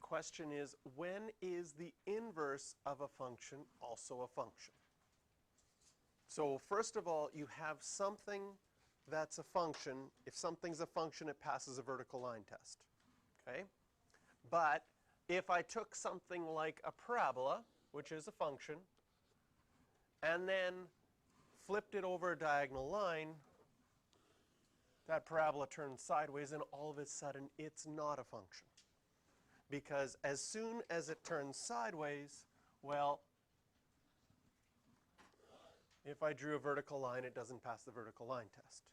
question is, when is the inverse of a function also a function? So first of all, you have something that's a function. If something's a function, it passes a vertical line test. Okay? But if I took something like a parabola, which is a function, and then flipped it over a diagonal line, that parabola turns sideways, and all of a sudden it's not a function. Because as soon as it turns sideways, well, if I drew a vertical line, it doesn't pass the vertical line test.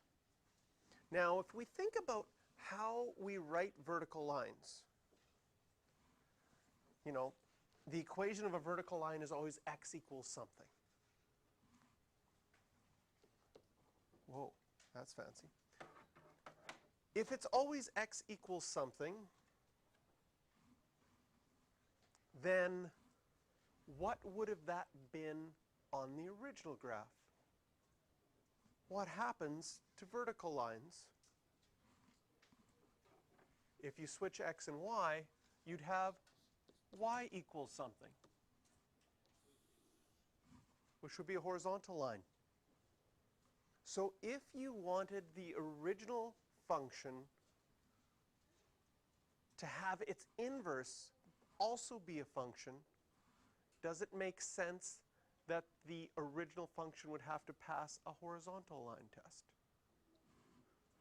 Now, if we think about how we write vertical lines, you know, the equation of a vertical line is always x equals something. Whoa, that's fancy. If it's always x equals something, then what would have that been on the original graph? What happens to vertical lines? If you switch x and y, you'd have y equals something, which would be a horizontal line. So if you wanted the original function to have its inverse also be a function, does it make sense that the original function would have to pass a horizontal line test?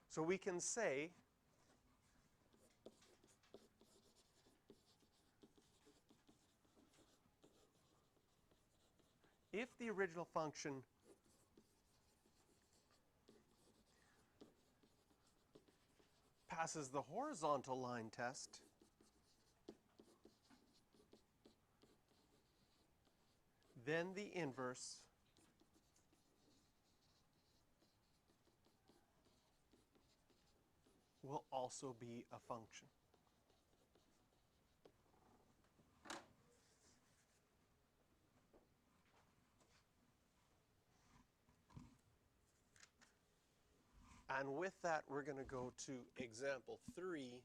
So we can say if the original function passes the horizontal line test, then the inverse will also be a function. And with that, we're going to go to example 3.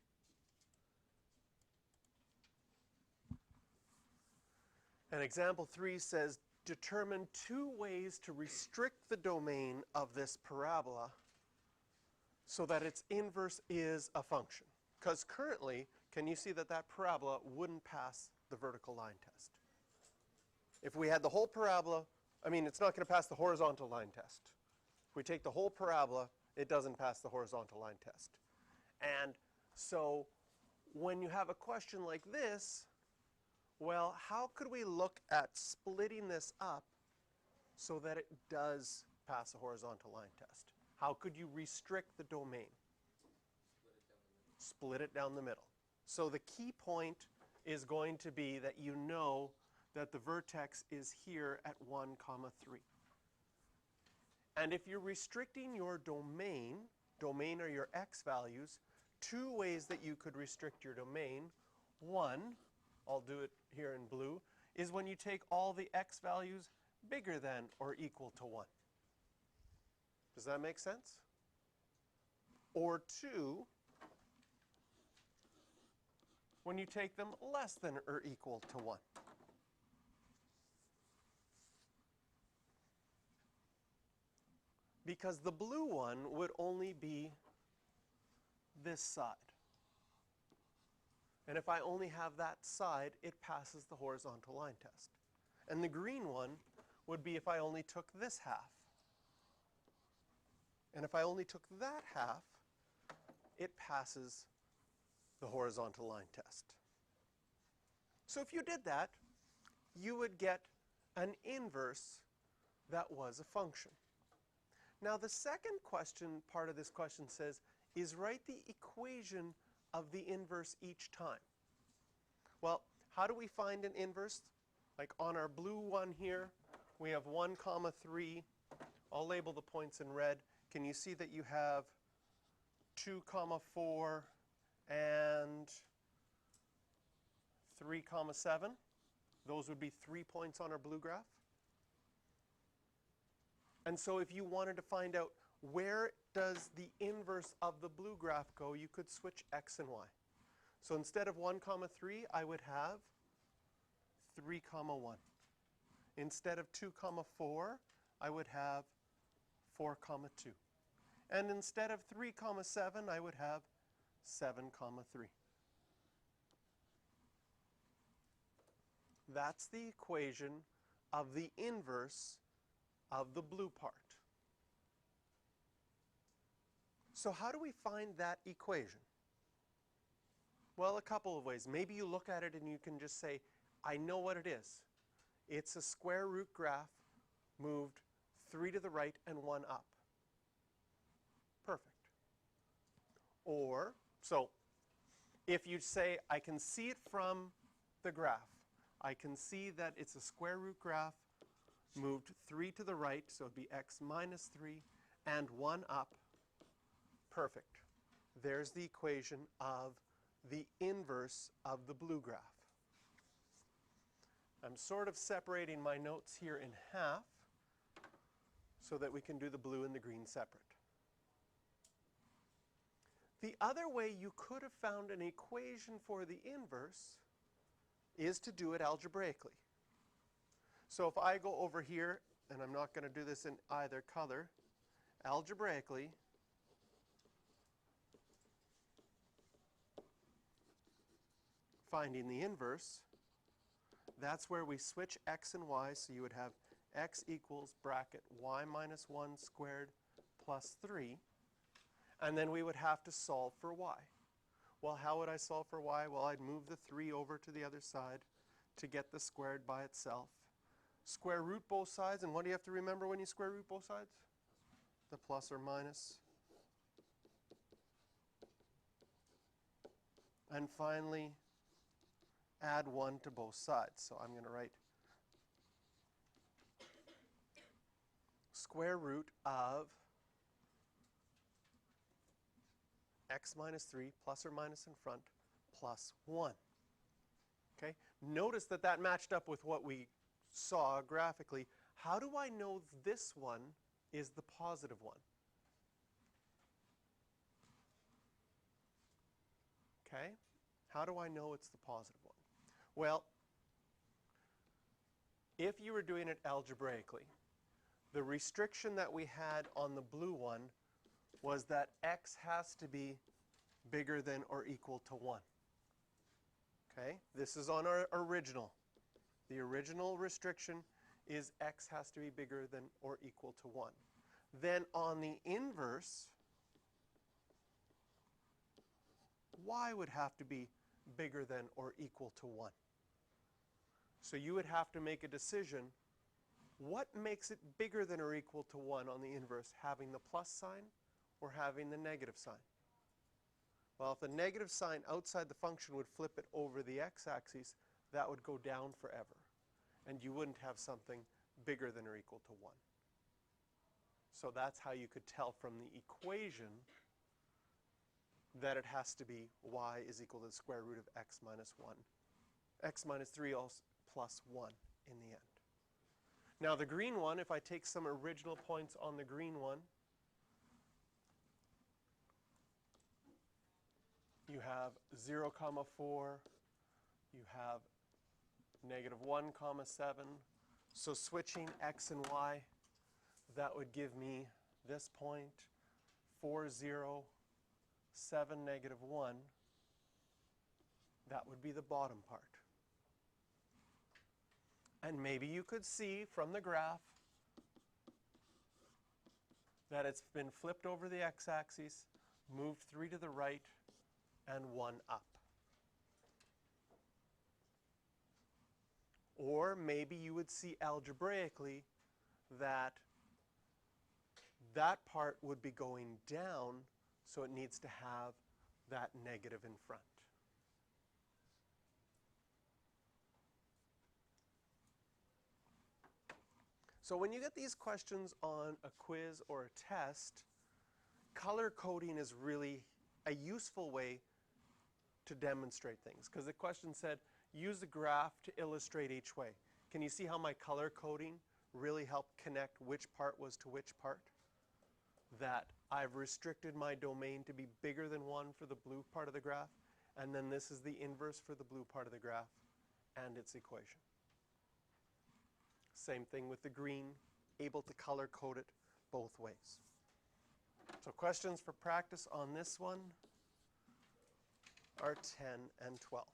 And example 3 says, determine 2 ways to restrict the domain of this parabola so that its inverse is a function. Because currently, can you see that that parabola wouldn't pass the vertical line test? If we had the whole parabola, it's not going to pass the horizontal line test. If we take the whole parabola, it doesn't pass the horizontal line test. And so when you have a question like this, well, how could we look at splitting this up so that it does pass a horizontal line test? How could you restrict the domain? Split it down the middle. So the key point is going to be that you know that the vertex is here at 1, 3. And if you're restricting your domain are your x values, 2 ways that you could restrict your domain. One, I'll do it here in blue, is when you take all the x values bigger than or equal to 1. Does that make sense? Or 2, when you take them less than or equal to 1. Because the blue one would only be this side. And if I only have that side, it passes the horizontal line test. And the green one would be if I only took this half. And if I only took that half, it passes the horizontal line test. So if you did that, you would get an inverse that was a function. Now the second question, part of this question says, is write the equation of the inverse each time. Well, how do we find an inverse? Like on our blue one here, we have 1, 3. I'll label the points in red. Can you see that you have 2, 4 and 3, 7? Those would be 3 points on our blue graph. And so if you wanted to find out where does the inverse of the blue graph go, you could switch x and y. So instead of 1 comma 3, I would have 3 comma 1. Instead of 2 comma 4, I would have 4 comma 2. And instead of 3 comma 7, I would have 7 comma 3. That's the equation of the inverse of the blue part. So how do we find that equation? Well, a couple of ways. Maybe you look at it and you can just say, I know what it is. It's a square root graph moved 3 to the right and 1 up. Perfect. Or, so, if you say, I can see it from the graph. I can see that it's a square root graph moved 3 to the right, so it'd be x minus 3, and 1 up. Perfect. There's the equation of the inverse of the blue graph. I'm sort of separating my notes here in half so that we can do the blue and the green separate. The other way you could have found an equation for the inverse is to do it algebraically. So if I go over here, and I'm not going to do this in either color, algebraically, finding the inverse, that's where we switch x and y, so you would have x equals bracket y minus 1 squared plus 3, and then we would have to solve for y. Well, how would I solve for y? Well, I'd move the 3 over to the other side to get the squared by itself. Square root both sides, and what do you have to remember when you square root both sides? The plus or minus. And finally, add 1 to both sides. So I'm going to write square root of x minus 3 plus or minus in front plus 1. Okay? Notice that that matched up with what we saw graphically. How do I know this one is the positive one? Okay? How do I know it's the positive one? Well, if you were doing it algebraically, the restriction that we had on the blue one was that x has to be bigger than or equal to 1. Okay? This is on our original. The original restriction is x has to be bigger than or equal to 1. Then on the inverse, y would have to be bigger than or equal to 1. So you would have to make a decision, what makes it bigger than or equal to 1 on the inverse, having the plus sign or having the negative sign? Well, if the negative sign outside the function would flip it over the x-axis, that would go down forever. And you wouldn't have something bigger than or equal to 1. So that's how you could tell from the equation that it has to be y is equal to the square root of x minus 1. X minus 3 also plus 1 in the end. Now the green one, if I take some original points on the green one, you have 0 comma 4, you have negative 1 comma 7. So switching x and y, that would give me this point, 4, 0, 7, negative 1. That would be the bottom part. And maybe you could see from the graph that it's been flipped over the x-axis, moved 3 to the right, and 1 up. Or maybe you would see algebraically that that part would be going down, so it needs to have that negative in front. So when you get these questions on a quiz or a test, color coding is really a useful way to demonstrate things. Because the question said, use the graph to illustrate each way. Can you see how my color coding really helped connect which part was to which part? That I've restricted my domain to be bigger than 1 for the blue part of the graph, And then this is the inverse for the blue part of the graph and its equation. Same thing with the green, able to color code it both ways. So questions for practice on this one are 10 and 12.